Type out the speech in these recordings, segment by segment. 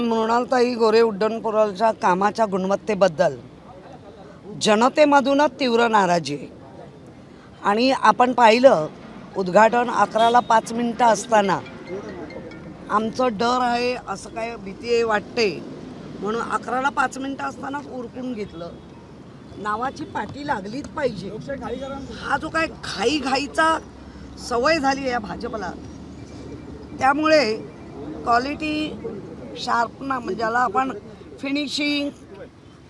मृणालताई गोरे उड्डाणपुरवठ्याच्या कामाच्या गुणवत्तेबद्दल जनतेमधूनच तीव्र नाराजी आहे. आणि आपण पाहिलं उद्घाटन 11ला 5 मिनिटं असताना आमचं डर आहे, असं काय भीती आहे वाटते म्हणून 11ला 5 मिनिटं असतानाच उरकून घेतलं. नावाची पाठी लागलीच पाहिजे. हा जो काय घाईचा सवय झाली आहे या भाजपला, त्यामुळे क्वालिटी शार्पना म्हणजे ज्याला आपण फिनिशिंग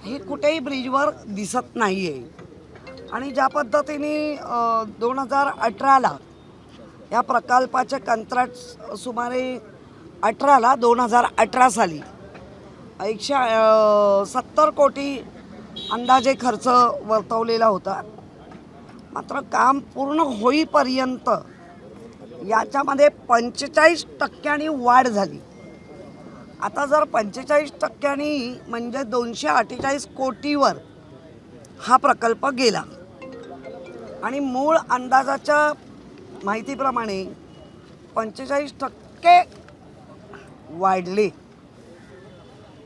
हे कुठेही ब्रिजवर दिसत नाही आहे. आणि ज्या पद्धतीने 2018ला या प्रकल्पाचे कंत्राट सुमारे 2018 साली 170 कोटी अंदाजे खर्च वर्तवलेला होता. मात्र काम पूर्ण होईपर्यंत याच्यामध्ये 45% वाढ झाली. आता जर 45% म्हणजे 248 कोटीवर हा प्रकल्प गेला आणि मूळ अंदाजाच्या माहितीप्रमाणे 45% वाढले.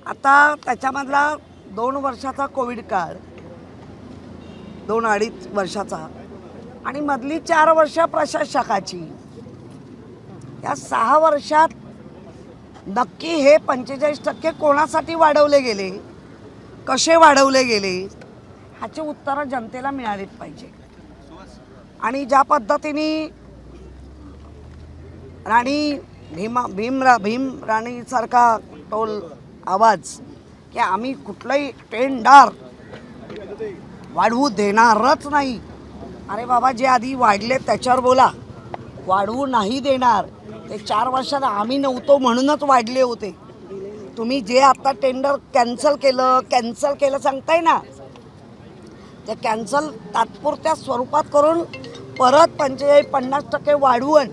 आता त्याच्यामधला 2 वर्षाचा कोविड काळ, 2-2.5 वर्षाचा आणि मधली 4 वर्ष प्रशासकाची, या 6 वर्षात नक्की हे 45% कोणासाठी वाढवले गेले, कसे वाढवले गेले, ह्याची उत्तरं जनतेला मिळालीच पाहिजे. आणि ज्या पद्धतीने भीम राणीसारखा टोल आवाज की आम्ही कुठलंही टेंडर वाढवू देणारच नाही. अरे बाबा, जे आधी वाढले त्याच्यावर बोला. वाढवू नाही देणार. ते 4 वर्षात आम्ही नव्हतो म्हणूनच वाढले होते. तुम्ही जे आता टेंडर कॅन्सल केलं सांगताय ना, ते कॅन्सल तात्पुरत्या स्वरूपात करून परत 45-50% वाढवून,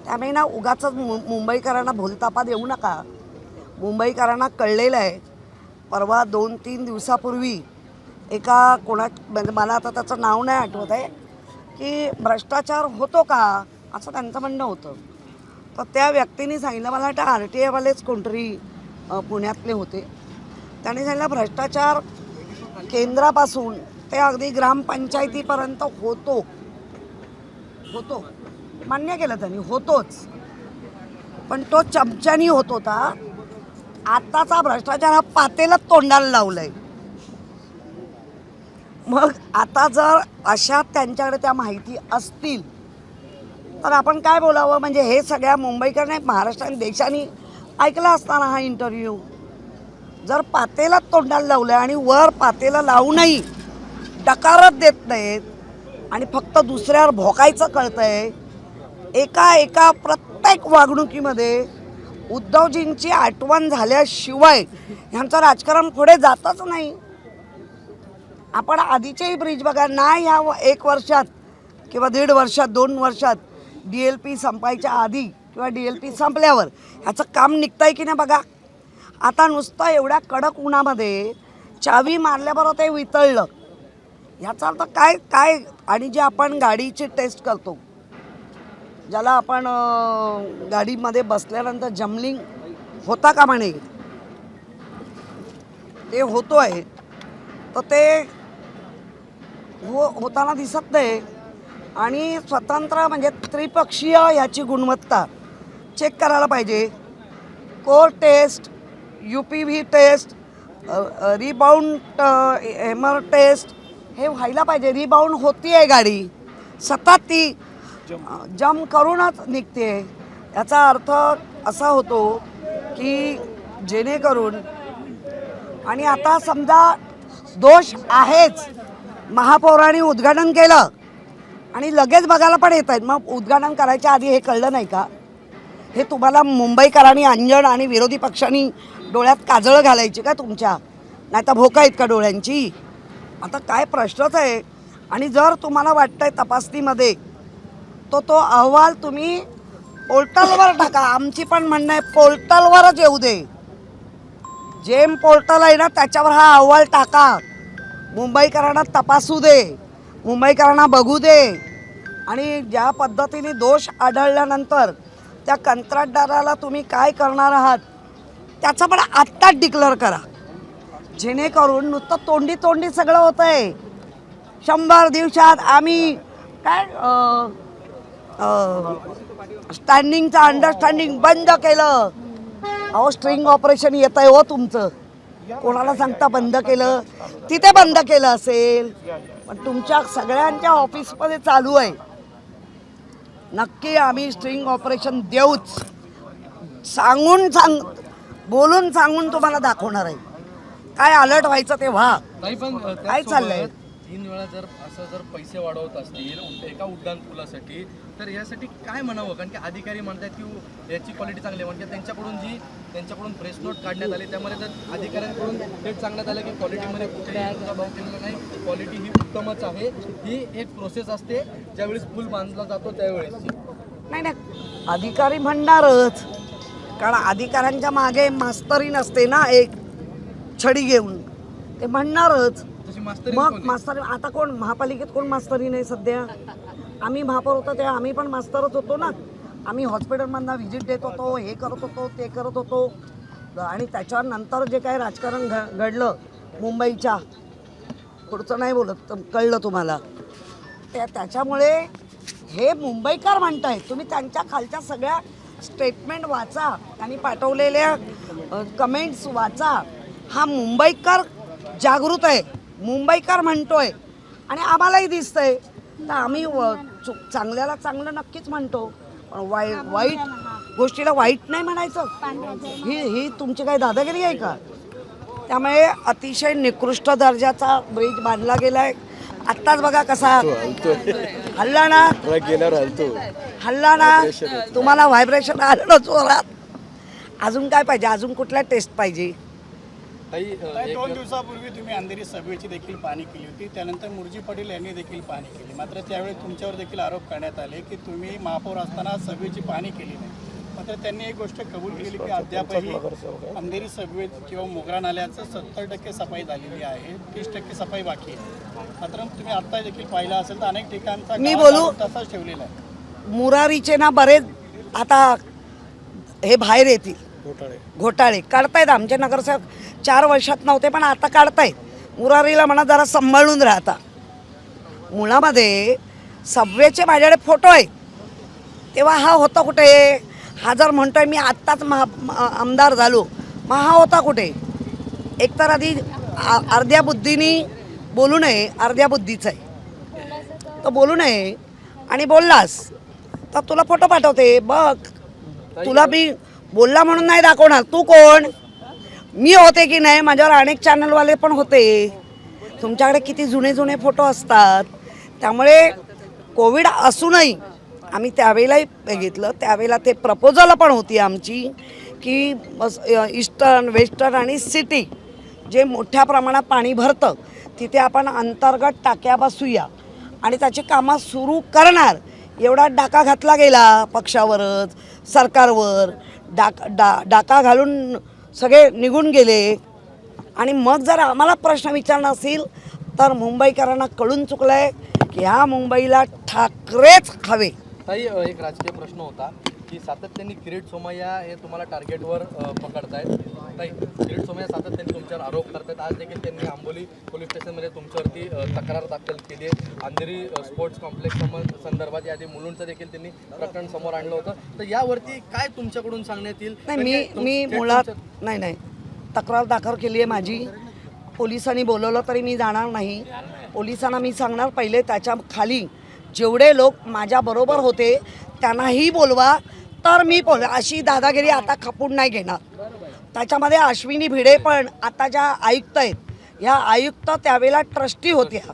त्यामुळे ना उगाच मुंबईकरांना भूलतापा देऊ नका. मुंबईकरांना कळलेलं आहे. परवा 2-3 दिवसापूर्वी एका म्हणजे मला आता त्याचं नाव नाही आठवत आहे, की भ्रष्टाचार होतो का असं त्यांचं म्हणणं होतं. तर त्या व्यक्तीने सांगितलं, मला वाटतं RTIवालेच कोणतरी पुण्यातले होते, त्यांनी सांगितलं भ्रष्टाचार केंद्रापासून ते अगदी ग्रामपंचायतीपर्यंत होतो. मान्य केलं त्यांनी, होतोच. पण तो चमच्यानी होत होता. आताचा भ्रष्टाचार हा पातेलात तोंडाला लावलाय. मग आता जर अशा त्यांच्याकडे त्या माहिती असतील तर आपण काय बोलावं. म्हणजे हे सगळ्या मुंबईकरने, महाराष्ट्राने, देशाने ऐकला असताना हा इंटरव्ह्यू जर पातेलात तोंडाला लावलं आणि वर पातेला लावूनही डकारच देत नाहीत आणि फक्त दुसऱ्यावर भोकायचं कळतंय. एका प्रत्येक वागणुकीमध्ये उद्धवजींची आठवण झाल्याशिवाय ह्यांचं राजकारण पुढे जातच नाही. आपण आधीचेही ब्रिज बघा ना, ह्या 1 वर्षात किंवा 1.5 वर्षात, 2 वर्षात, DLP संपायच्या आधी किंवा DLP संपल्यावर ह्याचं काम निघतंय की नाही बघा. आता नुसतं एवढ्या कडक उन्हामध्ये चावी मारल्याबरोबर ते वितळलं. ह्याचा अर्थ काय. आणि जे आपण गाडीची टेस्ट करतो, ज्याला आपण गाडीमध्ये बसल्यानंतर जमलिंग होता का म्हणे, ते होतो आहे. तर ते होताना दिसत नाही. आणि स्वतंत्र म्हणजे त्रिपक्षीय ह्याची गुणवत्ता चेक करायला पाहिजे. Core test, UPV test, rebound hammer test हे व्हायला पाहिजे. रिबाउंड होती आहे गाडी, सतत ती जम करूनच निघते. याचा अर्थ असा होतो की जेणेकरून, आणि आता समजा दोष आहेच, महापौरांनी उद्घाटन केलं आणि लगेच बघायला पण येत आहेत. मग उद्घाटन करायच्या आधी हे कळलं नाही का? हे तुम्हाला मुंबईकरांनी, अंजण आणि विरोधी पक्षांनी डोळ्यात काजळ घालायची का तुमच्या? नाही तर भोका आहेत का डोळ्यांची? आता काय प्रश्नच आहे. आणि जर तुम्हाला वाटतंय तपासणीमध्ये, तो अहवाल तुम्ही पोर्टलवर टाका. आमची पण म्हणणं आहे पोर्टलवरच येऊ दे. जेम पोर्टल आहे ना, त्याच्यावर हा अहवाल टाका. मुंबईकरांना तपासू दे, मुंबईकरांना बघू दे. आणि ज्या पद्धतीने दोष आढळल्यानंतर त्या कंत्राटदाराला तुम्ही काय करणार आहात त्याचं पण आत्ताच डिक्लेअर करा, जेणेकरून नुसतं तोंडी तोंडी सगळं होतं आहे. 100 दिवसात आम्ही काय स्टँडिंगचं अंडरस्टँडिंग बंद केलं. अहो स्ट्रिंग ऑपरेशन येत आहे हो तुमचं, कोणाला सांगता बंद केलं? तिथे बंद केलं असेल, पण तुमच्या सगळ्यांच्या ऑफिसमध्ये चालू आहे. नक्की आम्ही स्ट्रिंग ऑपरेशन देऊच, बोलून सांगून तुम्हाला दाखवणार आहे. काय अलर्ट व्हायचं ते व्हा. काय चाललंय? 3 वेळा जर पैसे वाढवत असतील एका उड्डाण पुलासाठी, तर यासाठी काय म्हणावं? कारण की अधिकारी म्हणतात की याची क्वालिटी चांगली आहे, म्हणजे त्यांच्याकडून प्रेस नोट काढण्यात आली, त्यामध्ये जर अधिकाऱ्यांकडून थेट सांगण्यात आलं की क्वालिटीमध्ये कुठेही भाव केलेला नाही, क्वालिटी ही उत्तमच आहे. ही एक प्रोसेस असते ज्यावेळेस पूल बांधला जातो त्यावेळेस. नाही, अधिकारी म्हणणारच, कारण अधिकाऱ्यांच्या मागे मास्तरी नसते ना, एक छडी घेऊन ते म्हणणारच. मग मास्तर आता कोण महापालिकेत कोण मास्तरी नाही सध्या? आम्ही महापौर होतो तेव्हा आम्ही पण मास्तरच होतो ना. आम्ही हॉस्पिटलमधनं व्हिजिट देत होतो, हे करत होतो, ते करत होतो. आणि त्याच्यानंतर जे काही राजकारण घडलं मुंबईच्या, पुढचं नाही बोलत, कळलं तुम्हाला. त्याच्यामुळे हे मुंबईकर म्हणताय, तुम्ही त्यांच्या खालच्या सगळ्या स्टेटमेंट वाचा, त्यांनी पाठवलेल्या कमेंट्स वाचा. हा मुंबईकर जागृत आहे, मुंबईकर म्हणतोय आणि आम्हालाही दिसतंय, तर आम्ही चांगल्याला चांगलं नक्कीच म्हणतो, पण वाईट गोष्टीला वाईट नाही म्हणायचं. ही तुमची काही दादागिरी आहे का? त्यामुळे अतिशय निकृष्ट दर्जाचा ब्रिज बांधला गेलाय. आत्ताच बघा कसा हल्ला ना, हल्ला ना, तुम्हाला व्हायब्रेशन आलं ना जोरात. अजून काय पाहिजे? अजून कुठल्या टेस्ट पाहिजे? 2 दिवसापूर्वी तुम्ही अंधेरी सभेची देखील पाहणी केली होती, त्यानंतर मुरजी पटेल यांनी देखील पाहणी केली. मात्र त्यावेळी तुमच्यावर देखील आरोप करण्यात आले की तुम्ही महापौर असताना सभेची पाहणी केली नाही. मात्र त्यांनी एक गोष्ट कबूल केली की अद्यापही अंधेरी सभेत किंवा मोगरा नाल्याचं 70% सफाई झालेली आहे, 30% सफाई बाकी आहे. मात्र तुम्ही आत्ता देखील पाहिलं असेल तर अनेक ठिकाणचा मी बोलू तसाच ठेवलेला आहे. मुरारीचे ना बरेच आता हे बाहेर येतील घोटाळे काढतायत. आमचे नगरसेवक 4 वर्षात नव्हते पण आता काढतायत. मुरारीला म्हणा जरा सांभाळून राहता. मुळामध्ये सबवेचे माझ्याकडे फोटो आहे, तेव्हा हा होता कुठे? हा जर म्हणतोय मी आत्ताच आमदार झालो, मग हा होता कुठे? एकतर आधी अर्ध्या बुद्धीनी बोलू नये, अर्ध्या बुद्धीचं आहे तर बोलू नये, आणि बोललास तर तुला फोटो पाठवते बघ. तुला मी बोलला म्हणून नाही दाखवणार. तू कोण? मी होते की नाही? माझ्यावर अनेक चॅनलवाले पण होते. तुमच्याकडे किती जुने फोटो असतात. त्यामुळे कोविड असूनही आम्ही त्यावेळेलाही बघितलं, त्यावेळेला ते प्रपोजल पण होती आमची की ईस्टर्न, वेस्टर्न आणि सिटी जे मोठ्या प्रमाणात पाणी भरतं तिथे आपण अंतर्गत टाक्या बसूया आणि त्याची कामं सुरू करणार. एवढा डाका घातला गेला पक्षावरच, सरकारवर. डाका घालून सगळे निघून गेले. आणि मग जर आम्हाला प्रश्न विचारणार असेल तर मुंबईकरांना कळून चुकलं आहे की ह्या मुंबईला ठाकरेच हवे. ताई, एक राजकीय प्रश्न होता की सातत्याने किरीट सोमय्या हे तुम्हाला टार्गेटवर पकडतायत. ताई, किरीट सोमय्या सातत्याने तुमच्यावर आरोप करतात. आज देखील त्यांनी आंबोली पोलीस स्टेशनमध्ये तुमच्यावरती तक्रार दाखल केली आहे. अंधेरी स्पोर्ट्स कॉम्प्लेक्स संदर्भात याआधी मुलुंडचं देखील त्यांनी प्रकरण समोर आणलं होतं. तर यावरती काय तुमच्याकडून सांगण्यात येईल? नाही, मी मुळात नाही तक्रार दाखल केली आहे माझी. पोलिसांनी बोलवलं तरी मी जाणार नाही. पोलिसांना मी सांगणार पहिले त्याच्या खाली जेवढे लोक माझ्याबरोबर होते त्यांनाही बोलवा तर मी अशी दादागिरी आता खपून नाही घेणार. त्याच्यामध्ये अश्विनी भिडे पण आता ज्या आयुक्त आहेत, ह्या आयुक्त त्यावेळेला ट्रस्टी होत्या.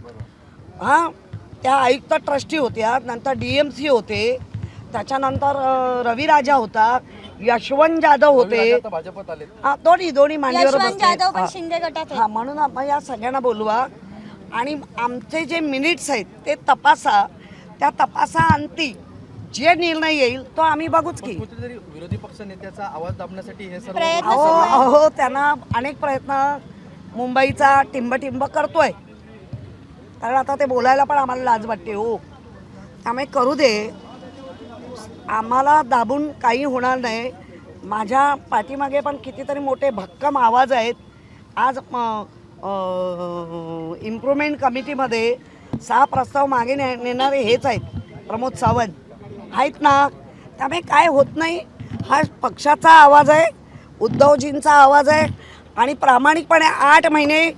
हां, त्या आयुक्त ट्रस्टी होत्या. नंतर DMC होते, त्याच्यानंतर रवी राजा होता, यशवंत जाधव होते. हां, दोन्ही मांडीवर बसले. हां, म्हणून आपण या सगळ्यांना बोलवा आणि आमचे जे मिनिट्स आहेत ते तपासा. त्या तपासाअंती जे निर्णय येईल तो आम्ही बघूच की. विरोधी पक्ष नेत्याचा आवाज दाबण्यासाठी हे सर्व अहो त्यांना अनेक प्रयत्न मुंबईचा टिंब करतोय, कारण आता ते बोलायला पण आम्हाला लाज वाटते हो. त्यामुळे करू दे, आम्हाला दाबून काही होणार नाही. माझ्या पाठीमागे पण कितीतरी मोठे भक्कम आवाज आहेत. आज इम्प्रूव्हमेंट कमिटीमध्ये 6 प्रस्ताव मागे नेणारे हेच आहेत, प्रमोद सावंत आहेत ना. त्यामुळे काय होत नाही, हा पक्षाचा आवाज आहे, उद्धवजींचा आवाज आहे आणि प्रामाणिकपणे 8 महिने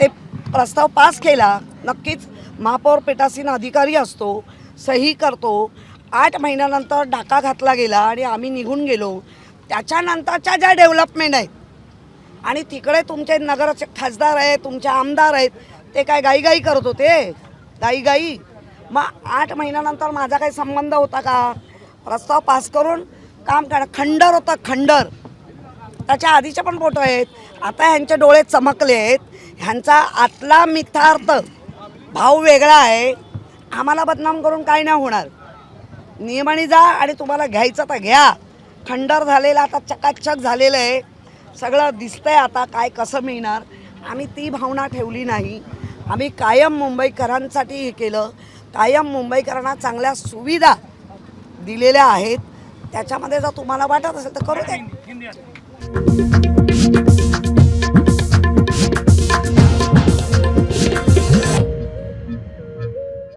ते प्रस्ताव पास केला. नक्कीच महापौर पीठासीन अधिकारी असतो, सही करतो. 8 महिन्यानंतर डाका घातला गेला आणि आम्ही निघून गेलो. त्याच्यानंतरच्या ज्या डेव्हलपमेंट आहेत आणि तिकडे तुमचे नगराचे खासदार आहेत, तुमचे आमदार आहेत, ते काय गाईगाई करत होते, गाईगाई. मग 8 महिन्यानंतर माझा काही संबंध होता का? प्रस्ताव पास करून काम करणं. खंडर होतं, खंडर. त्याच्या आधीचे पण फोटो आहेत. आता ह्यांचे डोळे चमकले आहेत, ह्यांचा आतला मिथार्थ भाव वेगळा आहे. आम्हाला बदनाम करून काय नाही होणार. नियमाने जा आणि तुम्हाला घ्यायचं तर घ्या. खंडर झालेलं आता चकाचक झालेलं आहे, सगळं दिसतंय आता काय कसं मिळणार. आम्ही ती भावना ठेवली नाही. आम्ही कायम मुंबईकरांसाठी हे केलं, कायम मुंबईकरांना चांगल्या सुविधा दिलेल्या आहेत. त्याच्यामध्ये जर तुम्हाला वाटत असेल तर करू द्या.